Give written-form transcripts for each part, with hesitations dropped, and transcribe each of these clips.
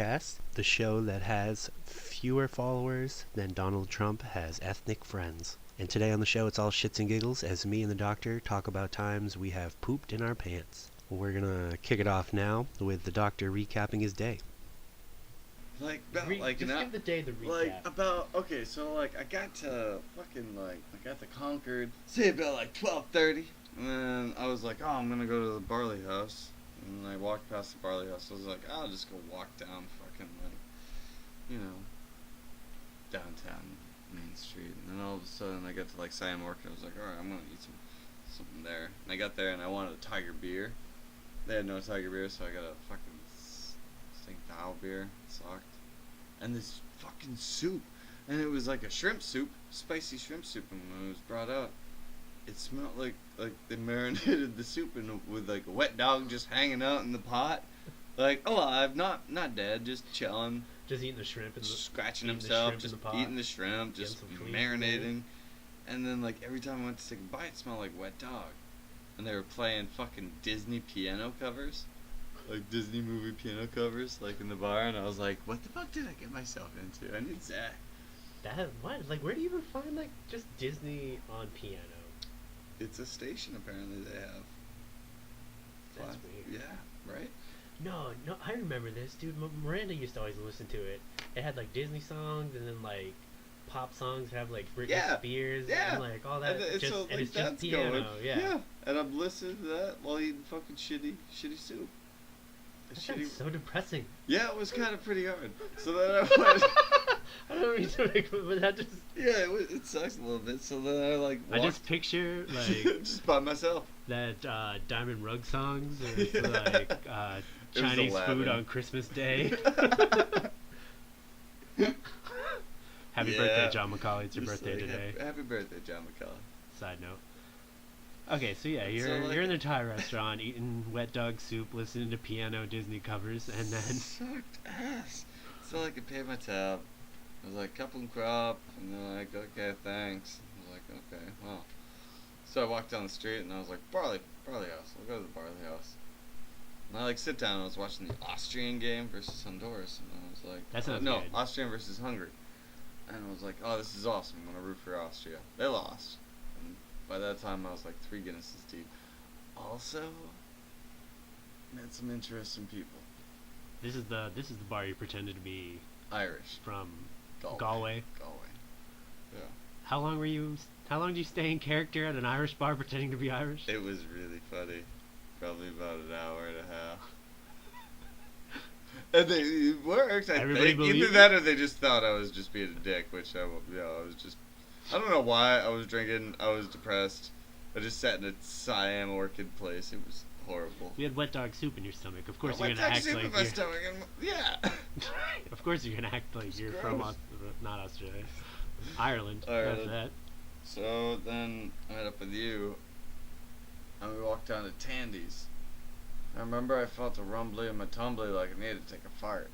Podcast, the show that has fewer followers than Donald Trump has ethnic friends. And today on the show, it's all shits and giggles as me and the doctor talk about times we have pooped in our pants. We're gonna kick it off now with the doctor recapping his day. Just give the day the recap. I got to Concord, say about 12:30, and then I was like, oh, I'm gonna go to the Barley House, and I walked past the Barley House. I was like, I'll just go walk down downtown Main Street, and then all of a sudden I got to Siam Orchard. I was like, alright, I'm gonna eat something there, and I got there and I wanted a Tiger beer. They had no Tiger beer, so I got a fucking Tsingtao beer. It sucked. And this fucking soup, and it was like a shrimp soup, spicy shrimp soup, and when it was brought out, it smelled like they marinated the soup with a wet dog just hanging out in the pot, alive, not dead, just chilling, just eating the shrimp and scratching himself, just eating the shrimp, just marinating, and then every time I went to take a bite, it smelled like wet dog, and they were playing fucking Disney piano covers. Disney movie piano covers, in the bar, and I was like, what the fuck did I get myself into? I need Zach. What? Where do you even find, just Disney on piano? It's a station, apparently, they have. That's weird. Yeah, right? No, I remember this, dude. Miranda used to always listen to it. It had, Disney songs, and then, pop songs have, Britney Spears, and, all that. And it's just piano, yeah. And I'm listening to that while eating fucking shitty soup. That sounds so depressing. Yeah, it was kind of pretty hard. So then I went... I don't mean to make but that just... Yeah, it sucks a little bit. So then I, walked... I just picture, just by myself. That, Diamond Rug songs, or, Chinese food on Christmas Day. Happy birthday, John McCauley. It's your birthday today. Happy birthday, John McCauley. Side note. Okay, so yeah, you're in the Thai restaurant eating wet dog soup, listening to piano Disney covers, and then sucked ass. So I could pay my tab. I was like, cup and crop, and they're like, okay, thanks. I was like, okay, well. So I walked down the street, and I was like, Barley House. I'll go to the Barley House. And I sit down. And I was watching the Austrian game versus Honduras, and I was like, that sounds good. Austrian versus Hungary. And I was like, oh, this is awesome. I'm gonna root for Austria. They lost. By that time, I was 3 Guinnesses deep. Also, met some interesting people. This is the bar you pretended to be Irish from Galway. Yeah. How long did you stay in character at an Irish bar pretending to be Irish? It was really funny. Probably about an hour and a half. And it worked. I think either that or they just thought I was just being a dick, which I was just. I don't know why I was drinking. I was depressed. I just sat in a Siam Orchid place. It was horrible. You had wet dog soup in your stomach. Of course you're gonna act like my stomach yeah. Of course you're gonna act like you're from not Australia, Ireland. That's that. So then I met up with you, and we walked down to Tandy's. I remember I felt a rumbly in my tumbly like I needed to take a fart.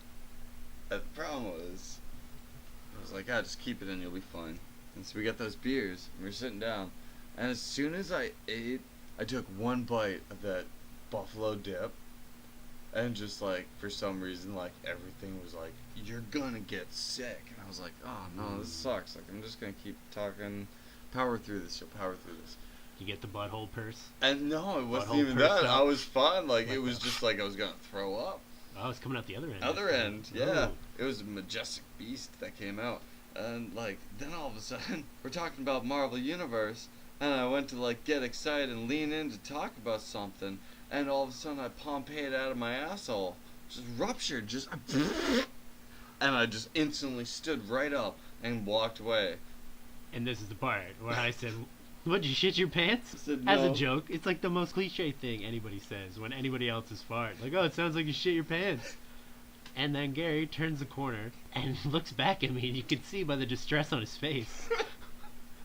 And the problem was, I was like, just keep it in, you'll be fine. And so we got those beers, and we were sitting down, and as soon as I ate, I took one bite of that buffalo dip, and just for some reason, everything was you're gonna get sick, and I was like, oh no, this sucks, I'm just gonna keep talking, power through this, you'll power through this. You get the butthole purse? And no, it wasn't even that, I was fine, it was just I was gonna throw up. Oh, it's coming out the other end. Other end, yeah. Ooh. It was a majestic beast that came out. And, then all of a sudden, we're talking about Marvel Universe, and I went to, get excited and lean in to talk about something, and all of a sudden I Pompeyed out of my asshole. Just ruptured, and I just instantly stood right up and walked away. And this is the part where I said, "What, did you shit your pants?" I said, no. As a joke. It's the most cliche thing anybody says when anybody else is fart. Oh, it sounds like you shit your pants. And then Gary turns the corner and looks back at me, and you can see by the distress on his face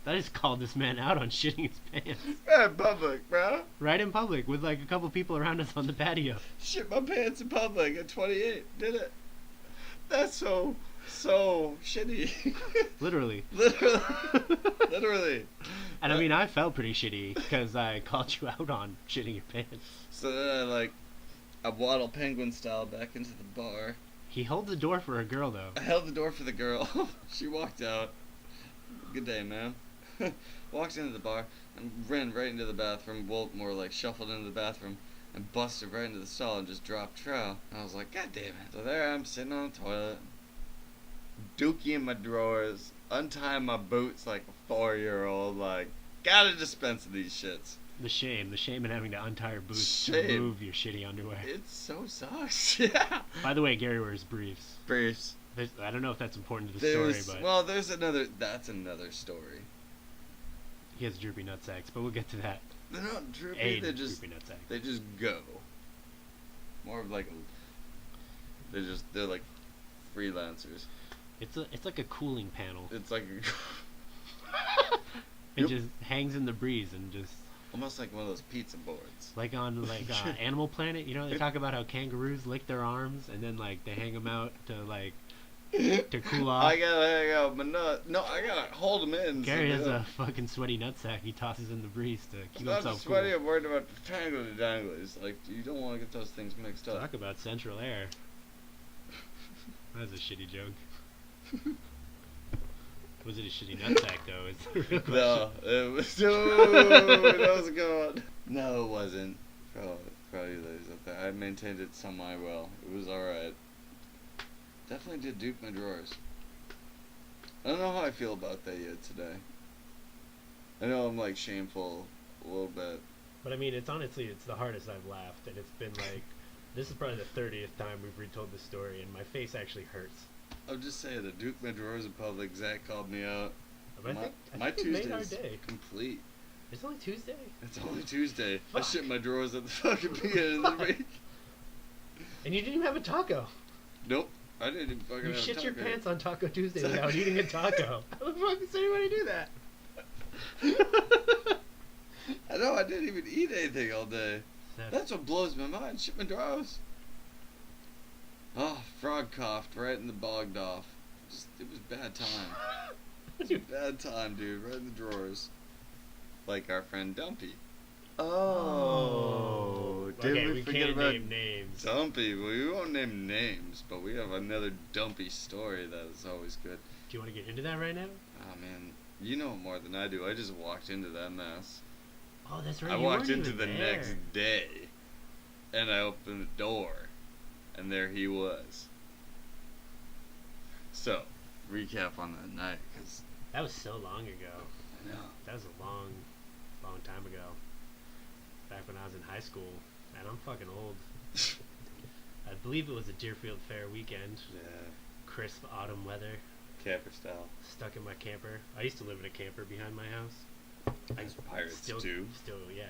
that I just called this man out on shitting his pants. Right in public, bro. Right in public, with a couple people around us on the patio. Shit my pants in public at 28, did it? That's so shitty. Literally. Literally. And I mean, I felt pretty shitty because I called you out on shitting your pants. So then I waddle penguin style back into the bar. He held the door for a girl, though. I held the door for the girl. She walked out. Good day, ma'am. Walked into the bar and ran right into the bathroom. Well, more like shuffled into the bathroom and busted right into the stall and just dropped trow. And I was like, God damn it. So there I am sitting on the toilet, dookie in my drawers, untying my boots like a 4-year-old, like, gotta dispense of these shits. The shame in having to untie your boots Shame. to remove your shitty underwear. It so sucks. Yeah. By the way, Gary wears briefs. Briefs. I don't know if that's important to the story, but Well, there's another, that's another story. he has droopy nutsacks, but we'll get to that. They're not droopy, A droopy nutsack. they just go. More of like they're like freelancers. It's like a cooling panel. It's like It Yep. just hangs in the breeze and just almost like one of those pizza boards. like on Animal Planet. You know, they talk about how kangaroos lick their arms and then like they hang them out to cool off. I gotta hang out my nut. No, I gotta hold them in. Gary so has they a don't- fucking sweaty nutsack he tosses in the breeze to It's keep not himself just sweaty. cool. I'm worried about the tangly danglies. Like you don't want to get those things mixed up. Talk about central air. That was a shitty joke. Was it a shitty nutsack though? Is the real question. No, it was. Dude, that was good. No, it wasn't. Probably ladies up there. I maintained it semi well. It was alright. Definitely did dupe my drawers. I don't know how I feel about that yet today. I know I'm like shameful a little bit. But I mean, it's the hardest I've laughed, and it's been like, this is probably the 30th time we've retold this story, and my face actually hurts. I'm just saying, I duped my drawers in public. Zach called me out. But My I think we made our Tuesday's day. complete. It's only Tuesday. It's only Tuesday. I Fuck. shit my drawers at the fucking beginning of the week. And you didn't even have a taco. Nope. I didn't even fucking You have a shit your taco. pants on Taco Tuesday Taco. without eating a taco. How the fuck does anybody do that? I know, I didn't even eat anything all day. That's what blows my mind. Shit my drawers. Oh, frog coughed right in the bogged off. It was bad time. It was a bad time, dude. Right in the drawers. Like our friend Dumpy. Oh, okay, we can't name names. Dumpy? Well, we won't name names, but we have another Dumpy story that is always good. Do you want to get into that right now? Oh man, you know more than I do. I just walked into that mess. Oh, that's right. I you walked weren't into even the there. next day, and I opened the door, and there he was. So, recap on that night, because That was so long ago. I know. That was a long time ago. Back when I was in high school. And I'm fucking old. I believe it was a Deerfield Fair weekend. Yeah, Crisp autumn weather. camper style. Stuck in my camper. I used to live in a camper behind my house. As pirates Still, do. yeah.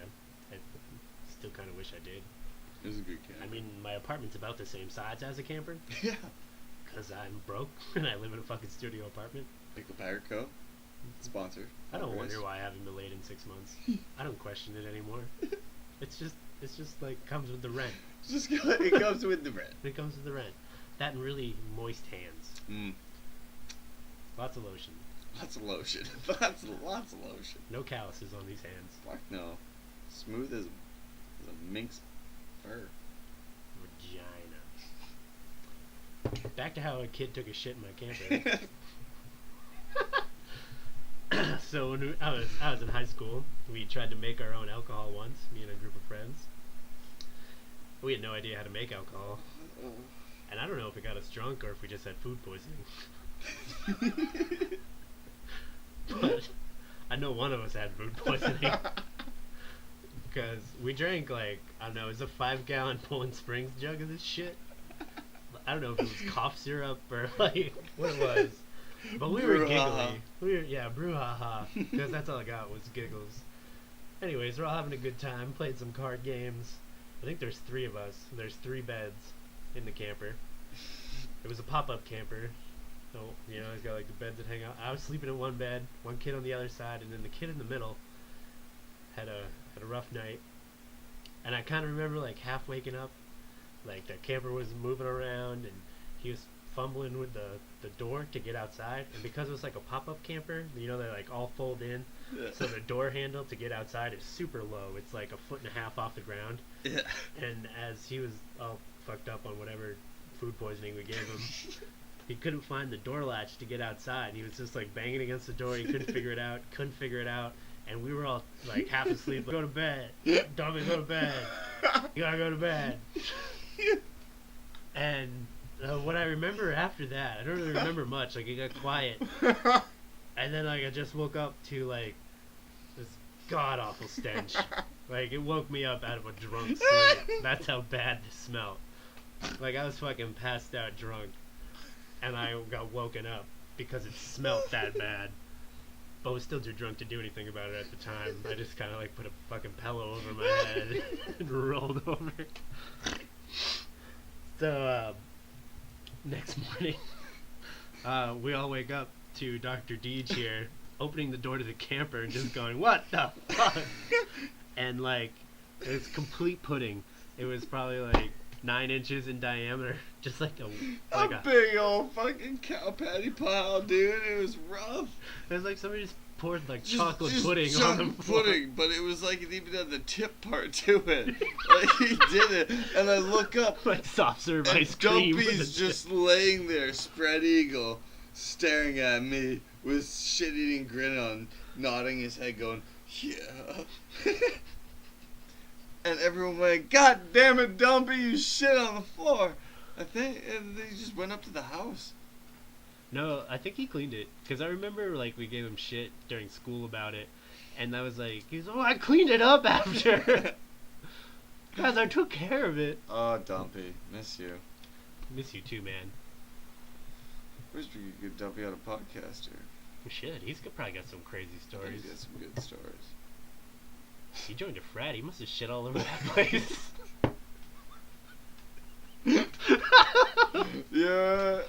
I still kind of wish I did. It was a good camper. I mean, my apartment's about the same size as a camper. yeah. Because I'm broke and I live in a fucking studio apartment. Pickle Pirate Co. Sponsor. I don't Always. wonder why I haven't been laid in 6 months. I don't question it anymore. It's just like comes with the rent. It comes with the rent. It comes with the rent. That and really moist hands. Mm. Lots of lotion. Lots of lotion. lots of lotion. No calluses on these hands. Fuck no. Smooth as a minx fur. Vagina. Back to how a kid took a shit in my camper. So when I was in high school, we tried to make our own alcohol once, me and a group of friends. We had no idea how to make alcohol. And I don't know if it got us drunk or if we just had food poisoning. But I know one of us had food poisoning. Because we drank like, I don't know, it was a 5-gallon Poland Springs jug of this shit. I don't know if it was cough syrup or like what it was. But we were giggly. Brouhaha. Because that's all I got was giggles. Anyways, we're all having a good time, played some card games. I think there's 3 of us. There's 3 beds in the camper. It was a pop-up camper. So, you know, it's got like the beds that hang out. I was sleeping in one bed, one kid on the other side, and then the kid in the middle had a rough night. And I kind of remember like half waking up, like the camper was moving around and he was fumbling with the door to get outside. And because it was like a pop-up camper, you know, they like all fold in. Yeah. So the door handle to get outside is super low. It's like 1.5 feet off the ground. Yeah. And as he was all fucked up on whatever food poisoning we gave him. He couldn't find the door latch to get outside. He was just like banging against the door. He couldn't figure it out. And we were all like half asleep. Like, go to bed. Dummy, go to bed. You gotta go to bed. And what I remember after that, I don't really remember much. Like, it got quiet. And then like I just woke up to like this god awful stench. Like, it woke me up out of a drunk sleep. That's how bad this smelled. Like, I was fucking passed out drunk. And I got woken up because it smelled that bad. But was still too drunk to do anything about it at the time. I just kind of like put a fucking pillow over my head and rolled over. So, next morning, we all wake up to Dr. Deej here opening the door to the camper and just going, "What the fuck?" And like, it was complete pudding. It was probably like 9 inches in diameter, just like a big old fucking cow patty pile, dude. It was rough. It was like somebody just poured like chocolate pudding on the floor. Pudding, but it was like it even had the tip part to it. Like, he did it, and I look up, like soft serve ice cream. Dumpy's just laying there, spread eagle, staring at me with shit-eating grin on, nodding his head, going, "Yeah." And everyone went, "God damn it, Dumpy, you shit on the floor." I think, and they just went up to the house. No, I think he cleaned it. Because I remember, like, we gave him shit during school about it. And I was like, he's like, "Oh, I cleaned it up after." Guys, I took care of it. Oh, Dumpy, miss you. Miss you too, man. Wish we could get Dumpy on a podcast here. We should. He's probably got some crazy stories. He's got some good stories. He joined a frat. He must have shit all over that place. Yeah.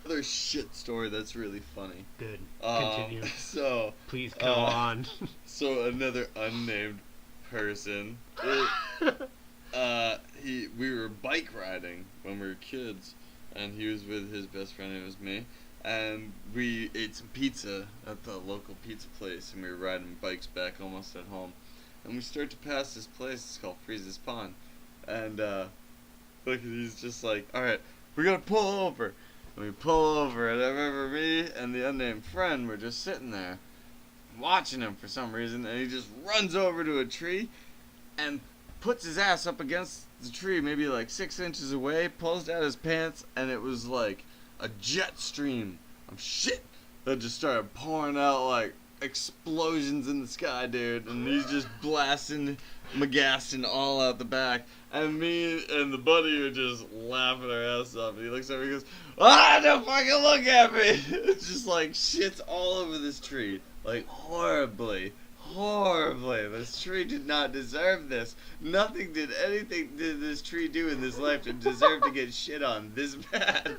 Another shit story that's really funny. Good. Continue. So. Please go on. So another unnamed person. We were bike riding when we were kids, and he was with his best friend, and it was me. And we ate some pizza at the local pizza place, and we were riding bikes back almost at home. And we start to pass this place, it's called Freeze's Pond. And, look, he's just like, "Alright, we're gonna pull over." And we pull over, and I remember me and the unnamed friend were just sitting there, watching him for some reason, and he just runs over to a tree, and puts his ass up against the tree, maybe like 6 inches away, pulls down his pants, and it was like a jet stream of shit that just started pouring out like explosions in the sky, dude, and he's just blasting McGaston all out the back, and me and the buddy are just laughing our ass off, and he looks over and he goes, "Ah, don't fucking look at me!" It's just like shit's all over this tree, like horribly. This tree did not deserve this. Anything did this tree do in this life to deserve to get shit on this bad.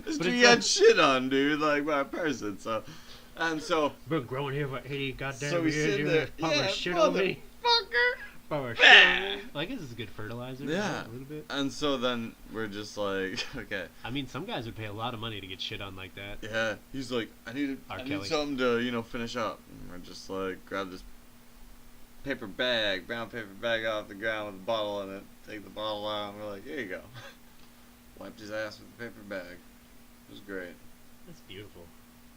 This tree got shit on, dude, like by a person, so. And so, been growing here for 80 goddamn so we years. sit there, Power shit on me. Power shit on me. Well, I guess it's good fertilizer. Yeah. A little bit. And so then we're just like, okay. I mean, some guys would pay a lot of money to get shit on like that. Yeah. He's like, I need something to, finish up. And we're just like, grab this brown paper bag off the ground with a bottle in it. Take the bottle out, and we're like, here you go. Wiped his ass with the paper bag. It was great. That's beautiful.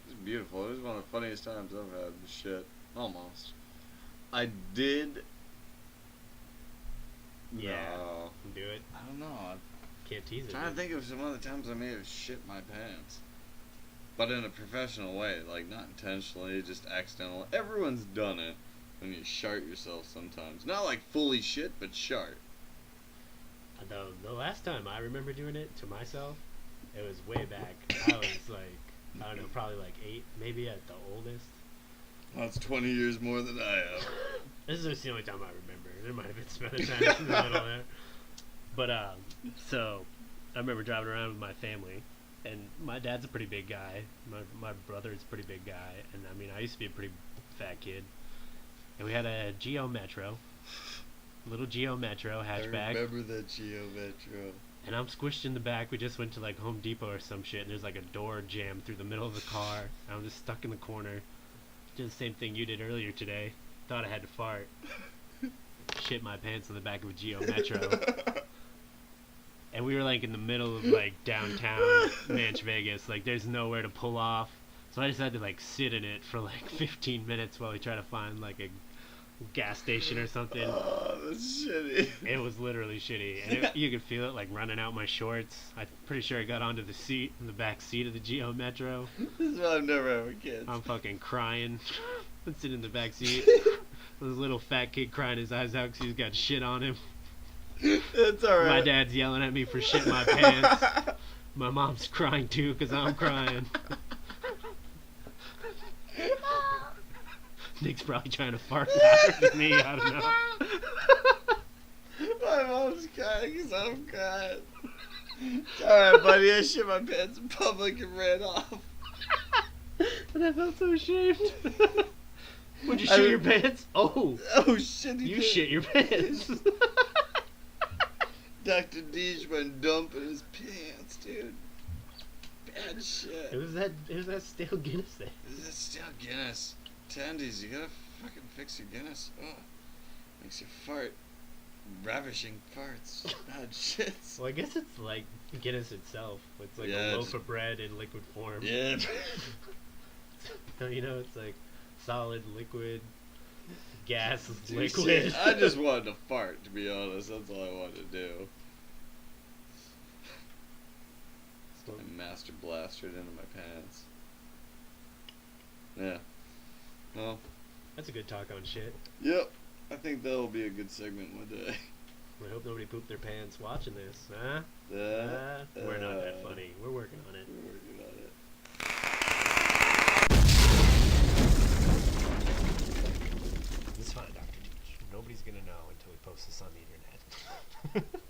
It was beautiful. It was one of the funniest times I've had with shit. Almost. I did. Yeah. No. Do it. I don't know. Can't tease it. I'm trying to think of some other times I may have shit my pants. But in a professional way. Like, not intentionally, just accidental. Everyone's done it when you shart yourself sometimes. Not like fully shit, but shart. The last time I remember doing it to myself, it was way back. I was like, I don't know, probably like 8, maybe at the oldest. That's 20 years more than I have. This is just the only time I remember. There might have been some other times in the middle there. But, so, I remember driving around with my family, and my dad's a pretty big guy. My brother's a pretty big guy, and I mean, I used to be a pretty fat kid. And we had a Geo Metro, little Geo Metro hatchback. I remember that Geo Metro. And I'm squished in the back. We just went to like Home Depot or some shit, and there's like a door jammed through the middle of the car. And I'm just stuck in the corner. Did the same thing you did earlier today. Thought I had to fart. Shit my pants in the back of a Geo Metro. And we were like in the middle of like downtown Manch Vegas. Like there's nowhere to pull off. So I just had to like sit in it for like 15 minutes while we try to find like a gas station or something. Oh, that's shitty. It was literally shitty. And you could feel it like running out my shorts. I'm pretty sure I got onto the seat, in the back seat of the Geo Metro. This is why I'm never having kids. I'm fucking crying. I'm sitting in the back seat. This little fat kid crying his eyes out because he's got shit on him. It's alright. My dad's yelling at me for shitting my pants. My mom's crying too because I'm crying. Nick's probably trying to fart louder than me. I don't know. My mom's crying because I'm crying. It's alright, buddy. I shit my pants in public and ran off. And I felt so ashamed. Would you shit your pants? Oh. Oh, shit. You shit your pants. Dr. Deej went dumping his pants, dude. Bad shit. It was that stale Guinness thing. This is still Guinness. Tandies, you gotta fucking fix your Guinness. Ugh. Makes you fart. Ravishing farts. Bad shits. Well, I guess it's like Guinness itself. It's like Yeah, a loaf of bread in liquid form. Yeah. You know, it's like solid, liquid, gas, Dude, liquid. shit, I just wanted to fart, to be honest. That's all I wanted to do. I master blastered into my pants. Yeah. Well. That's a good talk on shit. Yep. I think that'll be a good segment one day. I hope nobody pooped their pants watching this, huh? We're We're not that funny. We're working on it. We're working on it. It's fine, Dr. Teach. Nobody's gonna know until we post this on the internet.